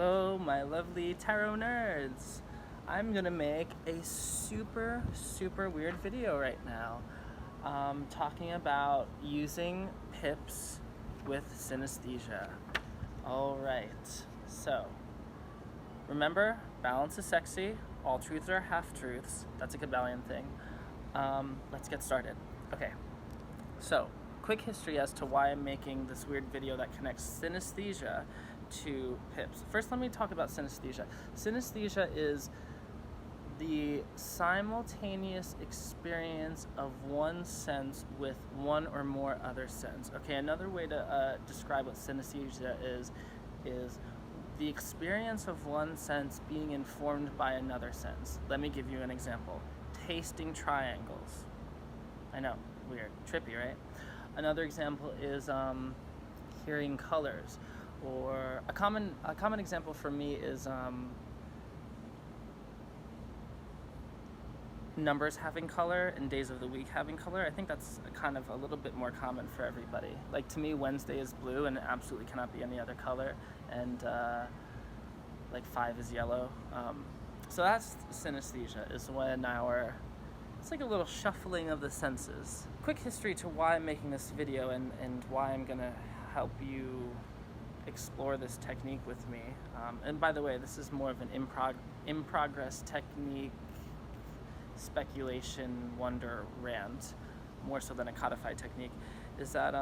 Hello, my lovely tarot nerds. I'm gonna make a super weird video right now, talking about using pips with synesthesia. Alright, so remember, balance is sexy, all truths are half-truths. That's a Kabbalion thing. Let's get started. Okay, so quick history as to why I'm making this weird video that connects synesthesia to pips. First, let me talk about synesthesia. Synesthesia is the simultaneous experience of one sense with one or more other sense. Okay, another way to describe what synesthesia is the experience of one sense being informed by another sense. Let me give you an example. Tasting triangles. I know, weird, trippy, right? Another example is hearing colors. Or a common example for me is numbers having color and days of the week having color. I think that's kind of a little bit more common for everybody. Like, to me, Wednesday is blue and it absolutely cannot be any other color, and like 5 is yellow. So that's synesthesia, is when it's like a little shuffling of the senses. Quick history to why I'm making this video and why I'm gonna help you explore this technique with me. And by the way, this is more of an in progress technique, speculation, wonder rant, more so than a codified technique. Is that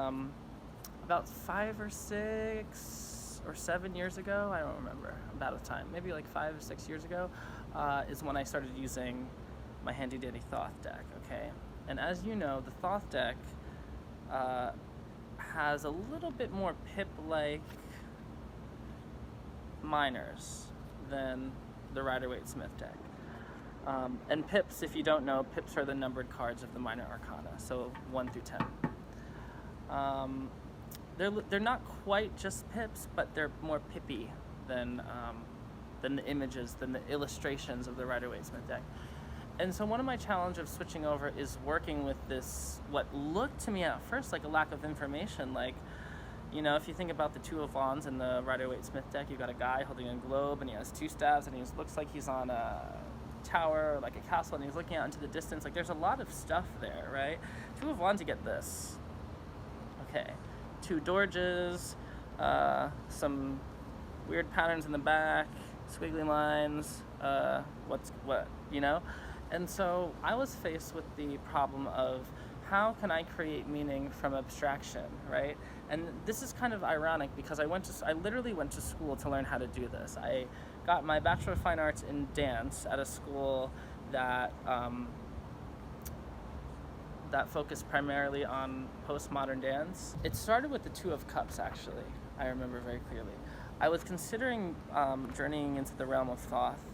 about 5 or 6 or 7 years ago, I don't remember, about a time, maybe like 5 or 6 years ago, is when I started using my handy dandy Thoth deck. Okay, and as you know, the Thoth deck has a little bit more pip-like minors than the Rider Waite Smith deck. And pips, if you don't know, pips are the numbered cards of the minor arcana, so 1 through 10. They're not quite just pips, but they're more pippy than the images, than the illustrations of the Rider Waite Smith deck. And so one of my challenges of switching over is working with this, what looked to me at first like a lack of information. Like, you know, if you think about the Two of Wands in the Rider Waite Smith deck, you got a guy holding a globe and he has 2 staves and he looks like he's on a tower or like a castle and he's looking out into the distance. Like, there's a lot of stuff there, right? Two of Wands, you get this. Okay, 2 Dorges, some weird patterns in the back, squiggly lines, you know? And so I was faced with the problem of, how can I create meaning from abstraction, right? And this is kind of ironic because I literally went to school to learn how to do this. I got my Bachelor of Fine Arts in dance at a school that focused primarily on postmodern dance. It started with the Two of Cups, actually. I remember very clearly. I was considering journeying into the realm of Thoth,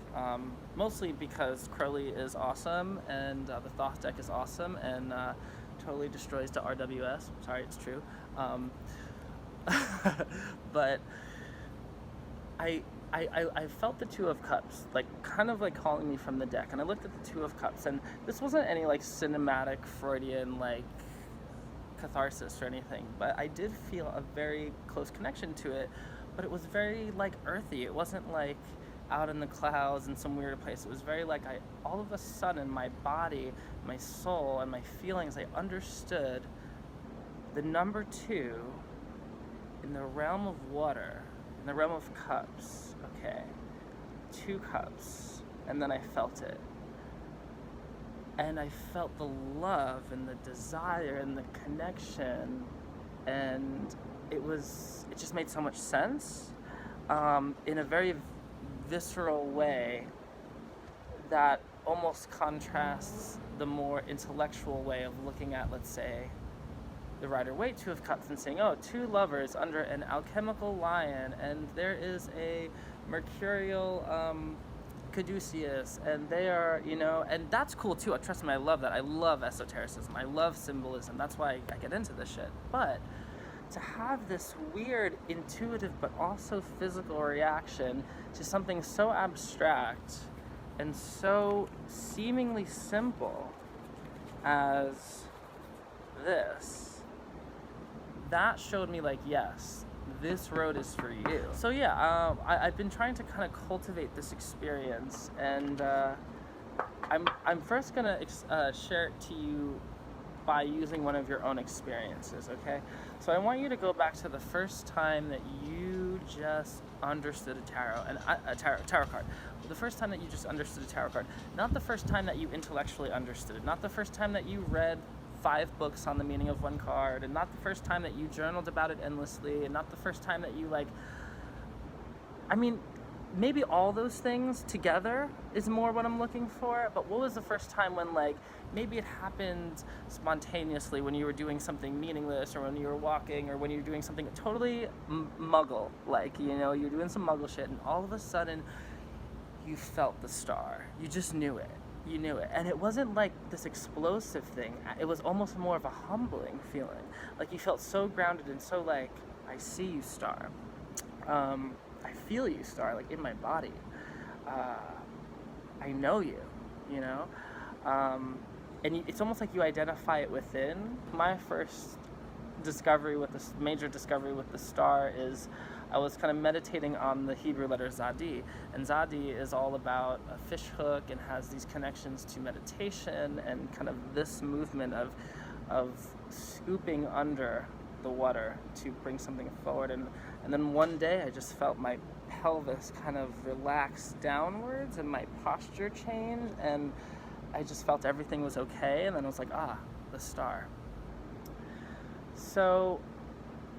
mostly because Crowley is awesome and the Thoth deck is awesome and totally destroys the RWS. Sorry, it's true. But I felt the Two of Cups, like, kind of like calling me from the deck, and I looked at the Two of Cups, and this wasn't any like cinematic Freudian like catharsis or anything, but I did feel a very close connection to it. But it was very like earthy. It wasn't like out in the clouds in some weird place. It was very like, all of a sudden, my body, my soul, and my feelings, I understood the number 2 in the realm of water, in the realm of cups. Okay, 2 cups, and then I felt it. And I felt the love and the desire and the connection, and it just made so much sense in a very visceral way that almost contrasts the more intellectual way of looking at, let's say, the Rider Waite Two of Cups and saying, oh, 2 lovers under an alchemical lion, and there is a mercurial caduceus, and they are, you know, and that's cool too. Trust me, I love that. I love esotericism. I love symbolism. That's why I get into this shit. But to have this weird, intuitive, but also physical reaction to something so abstract and so seemingly simple as this, that showed me, like, yes, this road is for you. So yeah, I've been trying to kind of cultivate this experience, and I'm first gonna share it to you by using one of your own experiences, okay? So I want you to go back to the first time that you just understood a tarot card. The first time that you just understood a tarot card. Not the first time that you intellectually understood it. Not the first time that you read 5 books on the meaning of one card. And not the first time that you journaled about it endlessly. And not the first time that you maybe all those things together is more what I'm looking for, but what was the first time when maybe it happened spontaneously when you were doing something meaningless, or when you were walking, or when you were doing something totally muggle, you're doing some muggle shit, and all of a sudden you felt the star. You just knew it. You knew it. And it wasn't like this explosive thing. It was almost more of a humbling feeling. You felt so grounded and so I see you, star. I feel you, star, in my body. I know you, and it's almost like you identify it within. My first major discovery with the star is I was kind of meditating on the Hebrew letter Zadi, and Zadi is all about a fish hook and has these connections to meditation and kind of this movement of scooping under the water to bring something forward, and then one day I just felt my pelvis kind of relax downwards and my posture change, and I just felt everything was okay, and then I was like, the star. So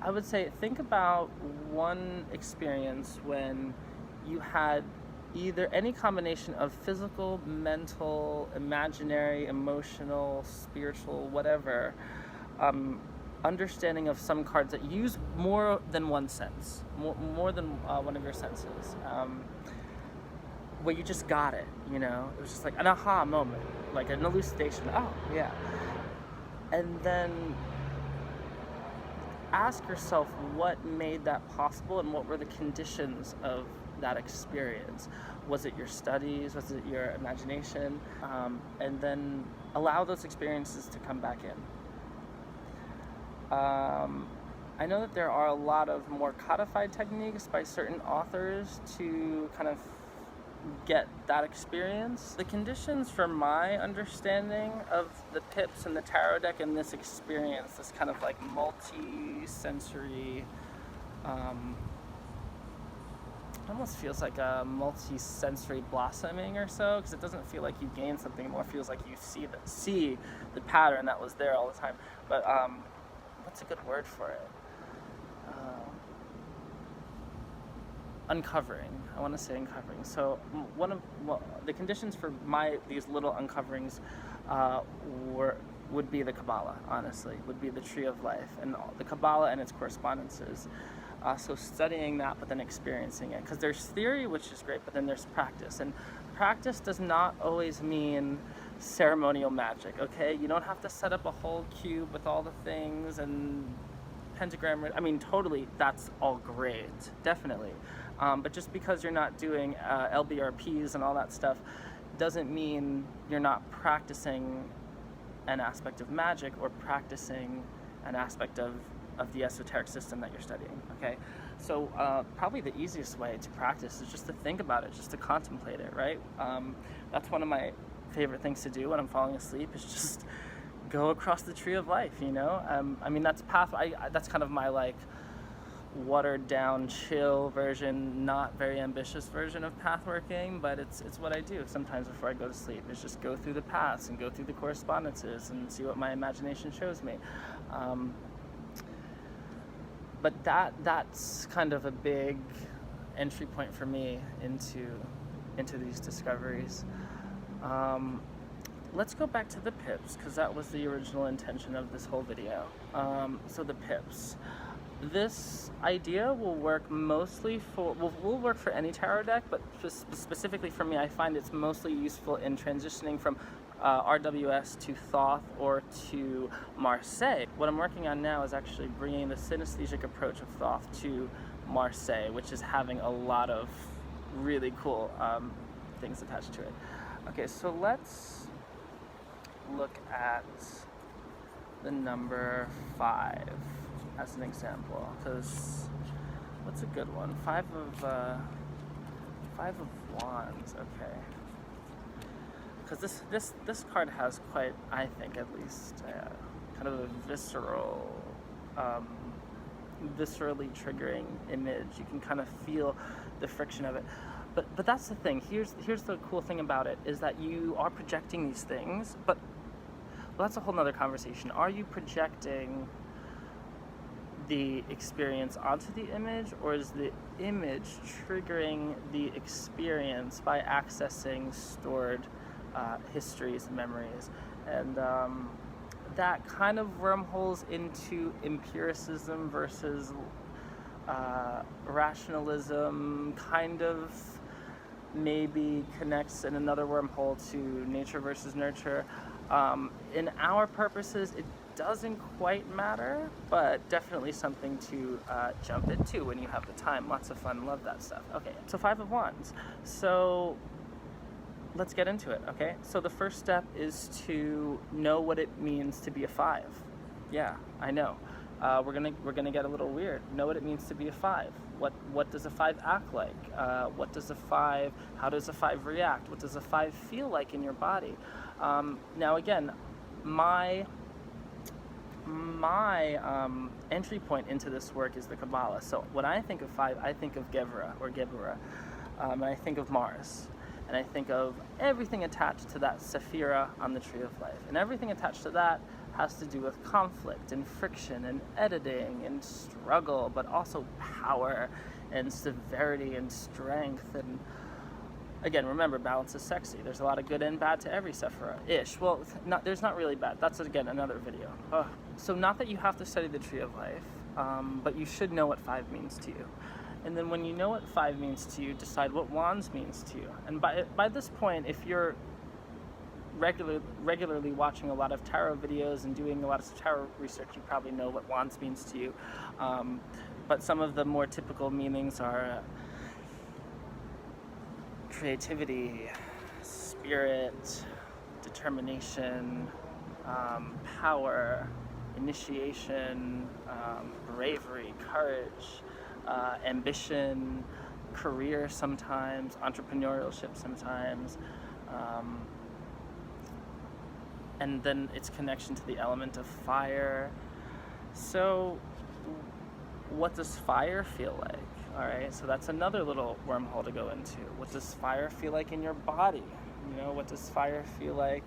I would say think about one experience when you had either any combination of physical, mental, imaginary, emotional, spiritual, whatever, understanding of some cards that use more than one sense, more than one of your senses, where you just got it, it was just like an aha moment, like an elucidation. Oh yeah. And then ask yourself what made that possible and what were the conditions of that experience. Was it your studies? Was it your imagination? And then allow those experiences to come back in. I know that there are a lot of more codified techniques by certain authors to kind of get that experience. The conditions for my understanding of the pips and the tarot deck and this experience, this kind of multi-sensory, it almost feels like a multi-sensory blossoming or so, because it doesn't feel like you gain something, more feels like you see the pattern that was there all the time. But what's a good word for it? Uncovering. I want to say uncovering. So the conditions for these little uncoverings would be the Kabbalah, honestly, would be the Tree of Life, and the Kabbalah and its correspondences. So studying that, but then experiencing it. Because there's theory, which is great, but then there's practice. And practice does not always mean ceremonial magic, okay? You don't have to set up a whole cube with all the things and pentagram. Totally, that's all great, definitely. But just because you're not doing LBRPs and all that stuff doesn't mean you're not practicing an aspect of magic or practicing an aspect of the esoteric system that you're studying, okay? So probably the easiest way to practice is just to think about it, just to contemplate it, right? That's one of my favorite things to do when I'm falling asleep, is just go across the Tree of Life, that's that's kind of my watered down, chill version, not very ambitious version of path working, but it's what I do sometimes before I go to sleep, is just go through the paths and go through the correspondences and see what my imagination shows me. But that's kind of a big entry point for me into these discoveries. Let's go back to the pips, because that was the original intention of this whole video. So the pips. This idea will work mostly will work for any tarot deck, but specifically for me, I find it's mostly useful in transitioning from RWS to Thoth or to Marseilles. What I'm working on now is actually bringing the synesthesic approach of Thoth to Marseilles, which is having a lot of really cool things attached to it. Okay, so let's look at the number 5 as an example, because what's a good one? Five of Wands, okay. Because this card has quite, I think at least, kind of a viscerally triggering image. You can kind of feel the friction of it. But that's the thing. Here's the cool thing about it, is that you are projecting these things, but well, that's a whole nother conversation. Are you projecting the experience onto the image, or is the image triggering the experience by accessing stored histories and memories? And that kind of wormholes into empiricism versus rationalism, kind of maybe connects in another wormhole to nature versus nurture. In our purposes, it doesn't quite matter, but definitely something to jump into when you have the time. Lots of fun, love that stuff. Okay, so Five of Wands. So let's get into it, okay? So the first step is to know what it means to be a 5. Yeah, I know. We're gonna get a little weird. Know what it means to be a 5. What does a 5 act like? What does a 5? How does a 5 react? What does a 5 feel like in your body? Now again, my entry point into this work is the Kabbalah. So when I think of 5, I think of Gevurah or Geburah, and I think of Mars. And I think of everything attached to that Sephira on the Tree of Life. And everything attached to that has to do with conflict and friction and editing and struggle, but also power and severity and strength. And again, remember, balance is sexy. There's a lot of good and bad to every Sephira-ish. Well, there's not really bad. That's, again, another video. So not that you have to study the Tree of Life, but you should know what 5 means to you. And then when you know what 5 means to you, decide what Wands means to you. And by this point, if you're regularly watching a lot of tarot videos and doing a lot of tarot research, you probably know what Wands means to you. But some of the more typical meanings are creativity, spirit, determination, power, initiation, bravery, courage, ambition, career sometimes, entrepreneurship sometimes, and then its connection to the element of fire. So what does fire feel like? All right, so that's another little wormhole to go into. What does fire feel like in your body? You know, what does fire feel like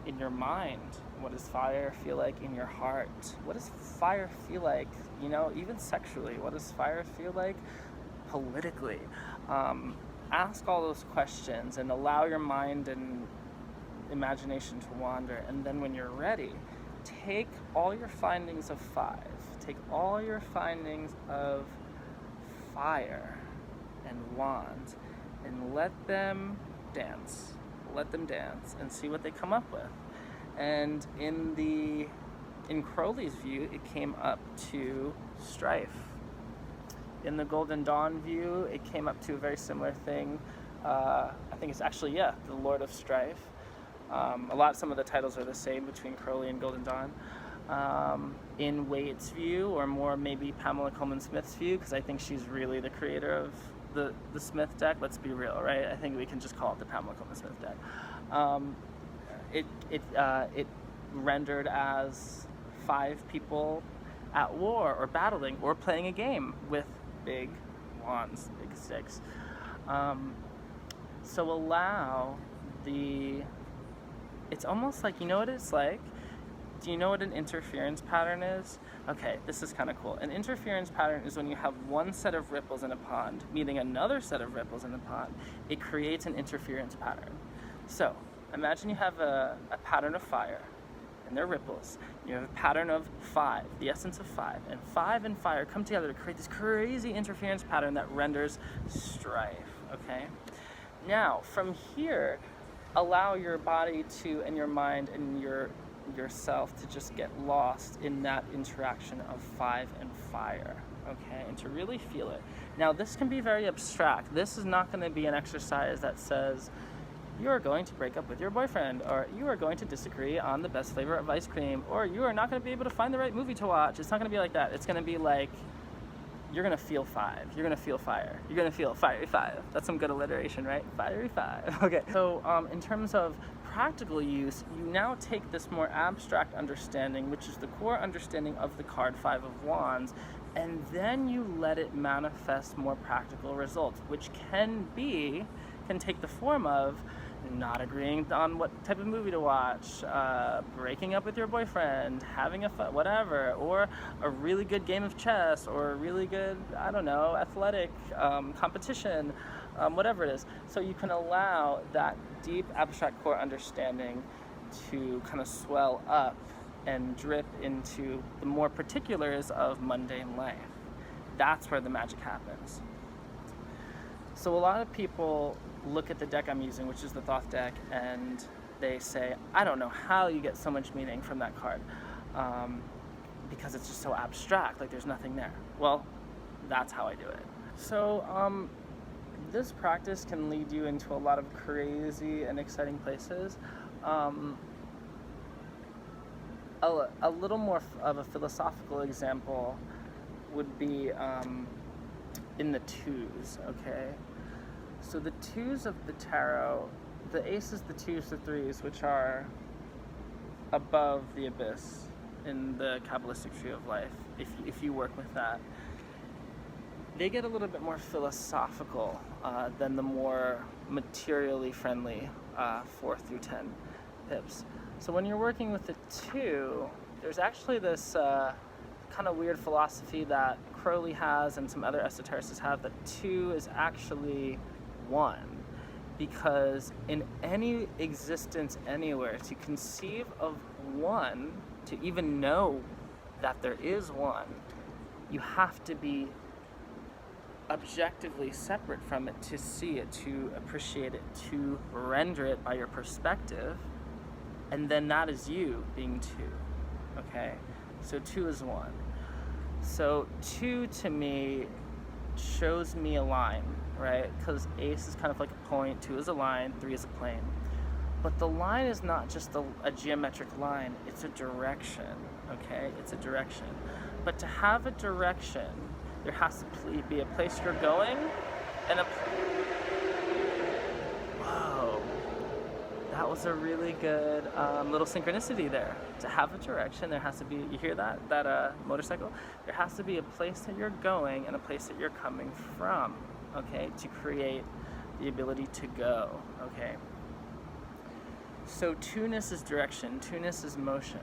in your mind? What does fire feel like in your heart? What does fire feel like, you know, even sexually? What does fire feel like politically? Ask all those questions and allow your mind and imagination to wander. And then when you're ready, take all your findings of 5, take all your findings of fire and wands, and let them dance and see what they come up with. And in Crowley's view, it came up to strife. In the Golden Dawn view, it came up to a very similar thing. I think it's actually, the Lord of Strife. Some of the titles are the same between Crowley and Golden Dawn. In Waite's view, or more maybe Pamela Coleman Smith's view, because I think she's really the creator of the Smith deck. Let's be real, right? I think we can just call it the Pamela Coleman Smith deck. It rendered as 5 people at war or battling or playing a game with big wands, big sticks. So allow it's almost like, you know what it's like? Do you know what an interference pattern is? Okay, this is kind of cool. An interference pattern is when you have one set of ripples in a pond meeting another set of ripples in the pond. It creates an interference pattern. So imagine you have a pattern of fire, and they're ripples. You have a pattern of 5, the essence of 5, and 5 and fire come together to create this crazy interference pattern that renders strife, okay? Now, from here, allow your body to, and your mind and yourself to just get lost in that interaction of 5 and fire, okay? And to really feel it. Now, this can be very abstract. This is not going to be an exercise that says, you are going to break up with your boyfriend, or you are going to disagree on the best flavor of ice cream, or you are not going to be able to find the right movie to watch. It's not going to be like that. It's going to be like, you're going to feel 5. You're going to feel fire. You're going to feel fiery 5. That's some good alliteration, right? Fiery 5. Okay. So in terms of practical use, you now take this more abstract understanding, which is the core understanding of the card 5 of Wands, and then you let it manifest more practical results, which can take the form of not agreeing on what type of movie to watch, breaking up with your boyfriend, having a whatever, or a really good game of chess, or a really good, I don't know, athletic competition, whatever it is. So you can allow that deep abstract core understanding to kind of swell up and drip into the more particulars of mundane life. That's where the magic happens. So a lot of people look at the deck I'm using, which is the Thoth deck, and they say, I don't know how you get so much meaning from that card, because it's just so abstract, like there's nothing there. Well, that's how I do it. So this practice can lead you into a lot of crazy and exciting places. A little more of a philosophical example would be in the twos, okay? So the twos of the tarot, the aces, the twos, the threes, which are above the abyss in the Kabbalistic tree of life, if you work with that, they get a little bit more philosophical than the more materially friendly 4 through 10 pips. So when you're working with the 2, there's actually this kind of weird philosophy that Crowley has and some other esotericists have, that 2 is actually 1, because in any existence anywhere, to conceive of 1, to even know that there is 1, you have to be objectively separate from it to see it, to appreciate it, to render it by your perspective, and then that is you being 2, okay? So 2 is 1. So 2 to me shows me a line, right? Because ace is kind of like a point, 2 is a line, 3 is a plane. But the line is not just a geometric line, it's a direction, okay? It's a direction. But to have a direction, there has to be a place you're going, and whoa, that was a really good little synchronicity there. To have a direction, there has to be, you hear that motorcycle? There has to be a place that you're going and a place that you're coming from, okay, to create the ability to go, okay? So two-ness is direction, two-ness is motion.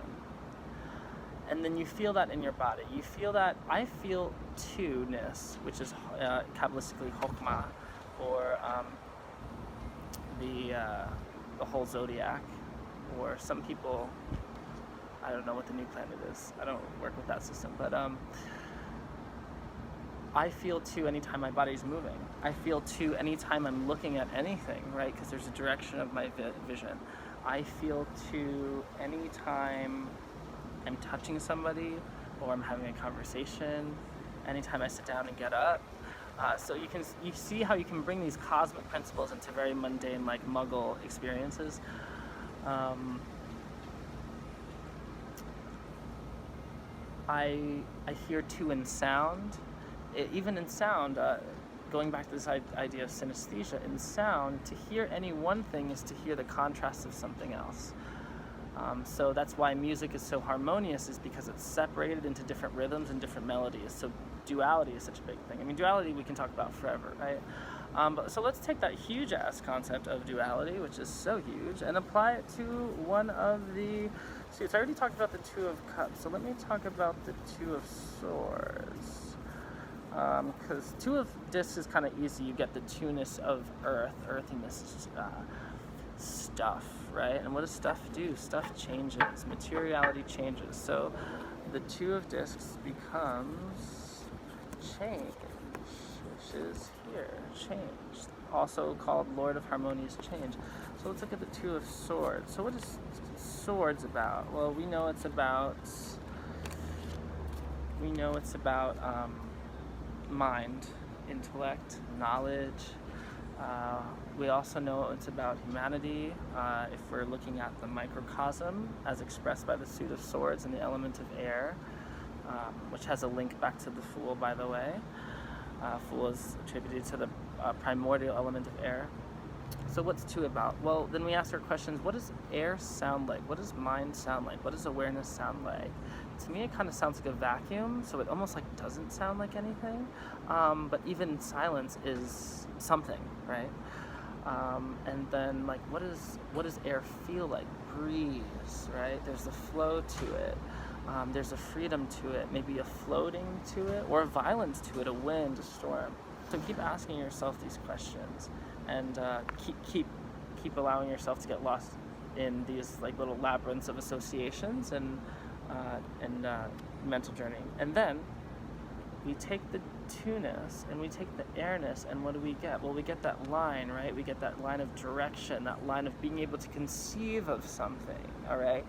And then you feel that in your body. You feel that, I feel two-ness, which is Kabbalistically Chokmah, or the whole zodiac, or some people, I don't know what the new planet is. I don't work with that system, but I feel 2 anytime my body's moving. I feel 2 anytime I'm looking at anything, right? Because there's a direction of my vision. I feel 2 anytime I'm touching somebody, or I'm having a conversation, anytime I sit down and get up. So you see how you can bring these cosmic principles into very mundane, like Muggle experiences. I hear 2 in sound. Even in sound, going back to this idea of synesthesia, in sound, to hear any one thing is to hear the contrast of something else. So that's why music is so harmonious, is because it's separated into different rhythms and different melodies. So duality is such a big thing. I mean, duality we can talk about forever, right? So let's take that huge-ass concept of duality, which is so huge, and apply it to one of the suits. I already talked about the 2 of Cups, so let me talk about the 2 of Swords. Because 2 of Discs is kind of easy. You get the 2-ness of earth. Earthiness is stuff, right? And what does stuff do? Stuff changes. Materiality changes. So the 2 of Discs becomes change, which is here. Change. Also called Lord of Harmonious Change. So let's look at the 2 of Swords. So what is Swords about? Well, we know it's about mind, intellect, knowledge. We also know it's about humanity, if we're looking at the microcosm as expressed by the suit of swords and the element of air. which has a link back to the Fool, by the way. Fool is attributed to the primordial element of air. So what's 2 about? Well, then we ask our questions, what does air sound like? What does mind sound like? What does awareness sound like? To me, it kind of sounds like a vacuum, so it almost like doesn't sound like anything. But even silence is something, right? And then like, what does air feel like? Breeze, right? There's a flow to it. There's a freedom to it, maybe a floating to it, or a violence to it, a wind, a storm. So keep asking yourself these questions, and keep allowing yourself to get lost in these like little labyrinths of associations and mental journey. And then we take the 2-ness and we take the airness, and what do we get? Well, we get that line, right? We get that line of direction, that line of being able to conceive of something, all right?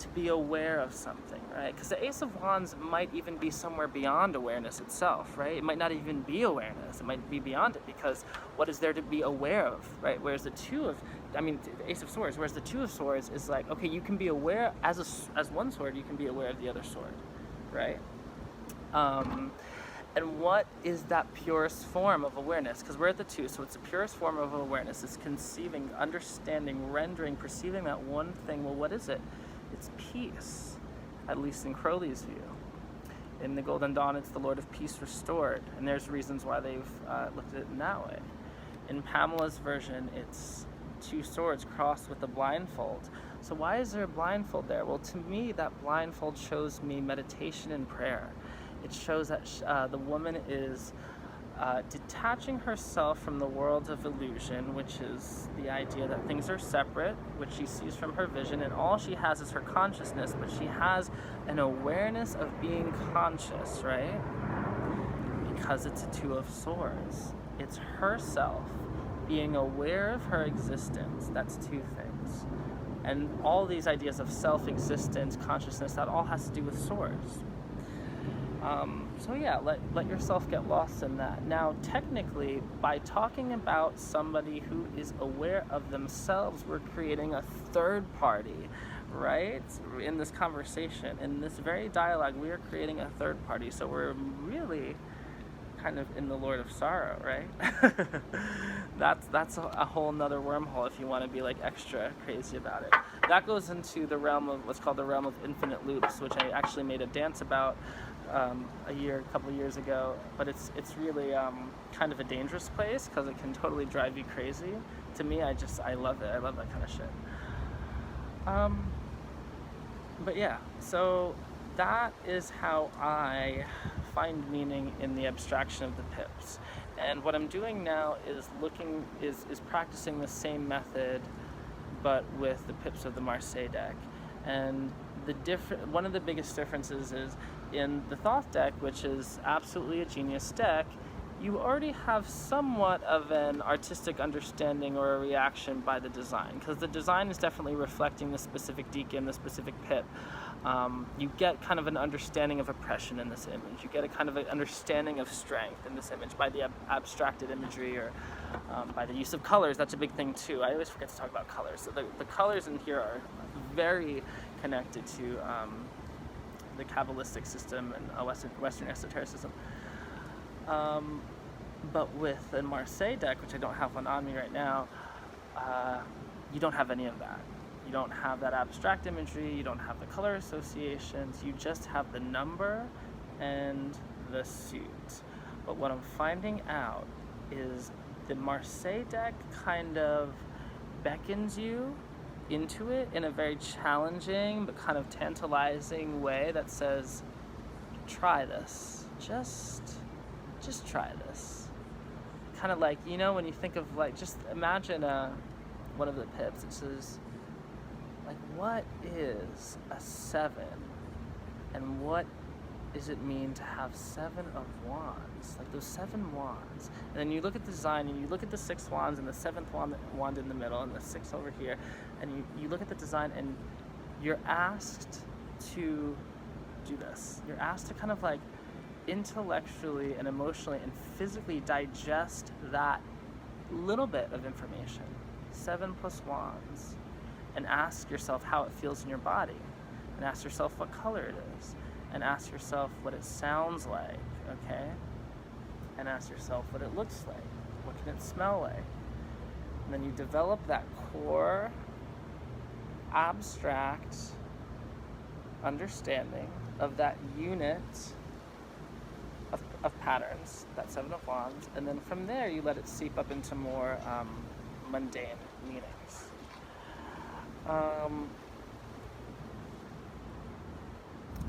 To be aware of something, right? Because the Ace of Wands might even be somewhere beyond awareness itself, right? It might not even be awareness. It might be beyond it, because what is there to be aware of, right? Whereas the Ace of Swords, whereas the 2 of Swords is like, okay, you can be aware, as one sword, you can be aware of the other sword, right? And what is that purest form of awareness? Because we're at the 2, so it's the purest form of awareness. It's conceiving, understanding, rendering, perceiving that one thing. Well, what is it? It's peace, at least in Crowley's view. In the Golden Dawn, it's the Lord of Peace restored, and there's reasons why they've looked at it in that way. In Pamela's version, it's 2 swords crossed with a blindfold. So why is there a blindfold there? Well, to me, that blindfold shows me meditation and prayer. It shows that the woman is detaching herself from the world of illusion, which is the idea that things are separate, which she sees from her vision, and all she has is her consciousness, but she has an awareness of being conscious, right? Because it's a 2 of Swords. It's herself being aware of her existence. That's 2 things. And all these ideas of self-existence, consciousness, that all has to do with swords. So yeah, let yourself get lost in that. Now, technically, by talking about somebody who is aware of themselves, we're creating a 3rd party, right? In this conversation, in this very dialogue, we are creating a 3rd party. So we're really kind of in the Lord of Sorrow, right? That's a whole nother wormhole if you want to be like extra crazy about it. That goes into the realm of what's called the realm of infinite loops, which I actually made a dance about a couple of years ago, but it's really kind of a dangerous place because it can totally drive you crazy. To me, I love it. I love that kind of shit. But yeah, so that is how I find meaning in the abstraction of the pips. And what I'm doing now is practicing the same method, but with the pips of the Marseilles deck. And one of the biggest differences is in the Thoth deck, which is absolutely a genius deck, you already have somewhat of an artistic understanding or a reaction by the design, because the design is definitely reflecting the specific deacon, the specific pip. You get kind of an understanding of oppression in this image. You get a kind of an understanding of strength in this image by the abstracted imagery, or by the use of colors. That's a big thing too. I always forget to talk about colors. So the colors in here are very connected to the Kabbalistic system and Western esotericism. But with the Marseilles deck, which I don't have one on me right now, you don't have any of that. You don't have that abstract imagery, you don't have the color associations, you just have the number and the suit. But what I'm finding out is the Marseilles deck kind of beckons you into it in a very challenging but kind of tantalizing way that says, try this. Just try this. Kind of like, when you think of like, just imagine one of the pips. It says, like, what is a 7? And what does it mean to have 7 of wands? Like those 7 wands. And then you look at the design and you look at the 6 wands and the 7th wand in the middle and the 6 over here. And you look at the design and you're asked to do this. You're asked to kind of like intellectually and emotionally and physically digest that little bit of information. 7 plus wands. And ask yourself how it feels in your body. And ask yourself what color it is. and ask yourself what it sounds like, okay? And ask yourself what it looks like. What can it smell like? And then you develop that core, abstract understanding of that unit of patterns, that 7 of Wands, and then from there you let it seep up into more mundane meanings.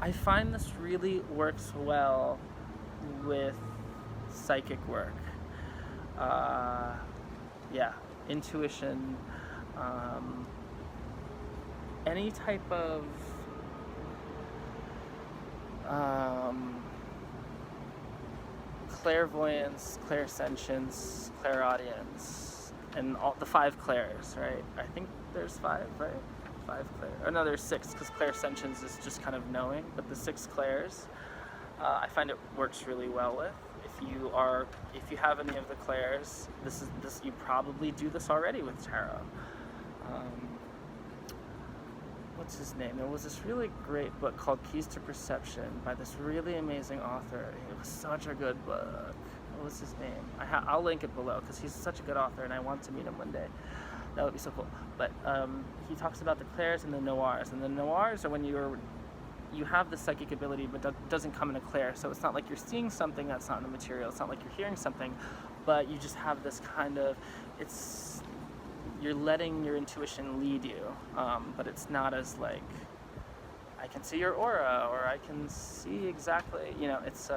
I find this really works well with psychic work. Intuition, any type of clairvoyance, clairsentience, clairaudience, and all the 5 clairs, right? I think there's 5, right? 5 clairs. Or no, there's 6, because clairsentience is just kind of knowing, but the 6 clairs, I find it works really well with. If you have any of the clairs, this you probably do this already with tarot. What's his name? There was this really great book called Keys to Perception by this really amazing author. It was such a good book. What was his name? I'll link it below because he's such a good author and I want to meet him one day. That would be so cool. But he talks about the clairs and the noirs. And the noirs are when you have the psychic ability but doesn't come in a clair. So it's not like you're seeing something that's not in the material. It's not like you're hearing something, but you just have this kind of, you're letting your intuition lead you, but it's not as like, I can see your aura, or I can see exactly, it's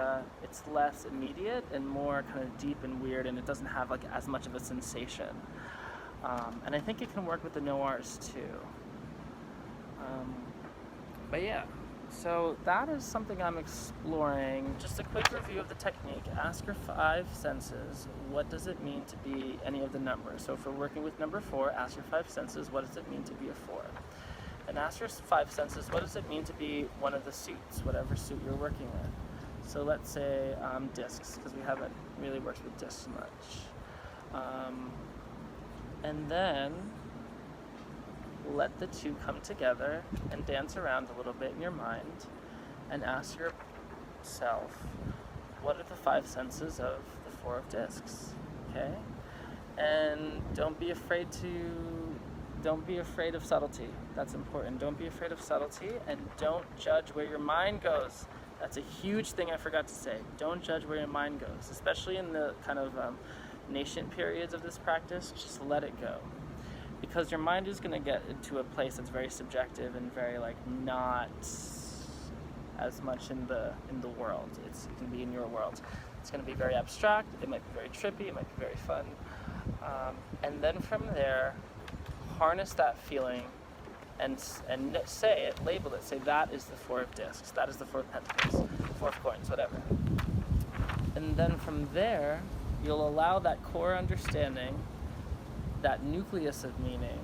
less immediate and more kind of deep and weird, and it doesn't have like as much of a sensation. And I think it can work with the noirs too. But yeah, so that is something I'm exploring. Just a quick review of the technique. Ask your 5 senses, what does it mean to be any of the numbers? So if we're working with number 4, ask your 5 senses, what does it mean to be a 4? And ask your 5 senses, what does it mean to be one of the suits, whatever suit you're working with? So let's say discs, because we haven't really worked with discs much. And then let the 2 come together and dance around a little bit in your mind and ask yourself, what are the 5 senses of the 4 of discs? Okay? And don't be afraid of subtlety. That's important. Don't be afraid of subtlety, and don't judge where your mind goes. That's a huge thing I forgot to say. Don't judge where your mind goes, especially in the kind of nascent periods of this practice. Just let it go. Because your mind is going to get into a place that's very subjective and very like not as much in the world. It can be in your world. It's going to be very abstract. It might be very trippy. It might be very fun. And then from there, harness that feeling and say it, label it. Say that is the 4 of discs. That is the 4 of pentacles, 4 of coins, whatever. And then from there, you'll allow that core understanding, that nucleus of meaning,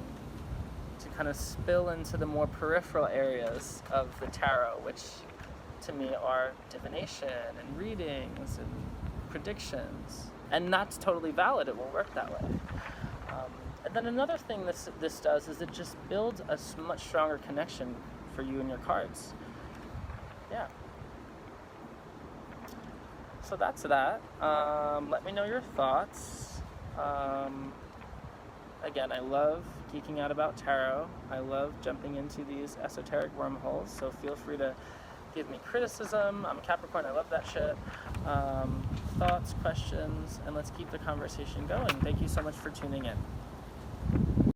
to kind of spill into the more peripheral areas of the tarot, which to me are divination and readings and predictions. And that's totally valid. It will work that way. And then another thing this does is it just builds a much stronger connection for you and your cards. Yeah. So that's that. Let me know your thoughts. Again, I love geeking out about tarot. I love jumping into these esoteric wormholes, so feel free to give me criticism. I'm a Capricorn, I love that shit. Thoughts, questions, and let's keep the conversation going. Thank you so much for tuning in.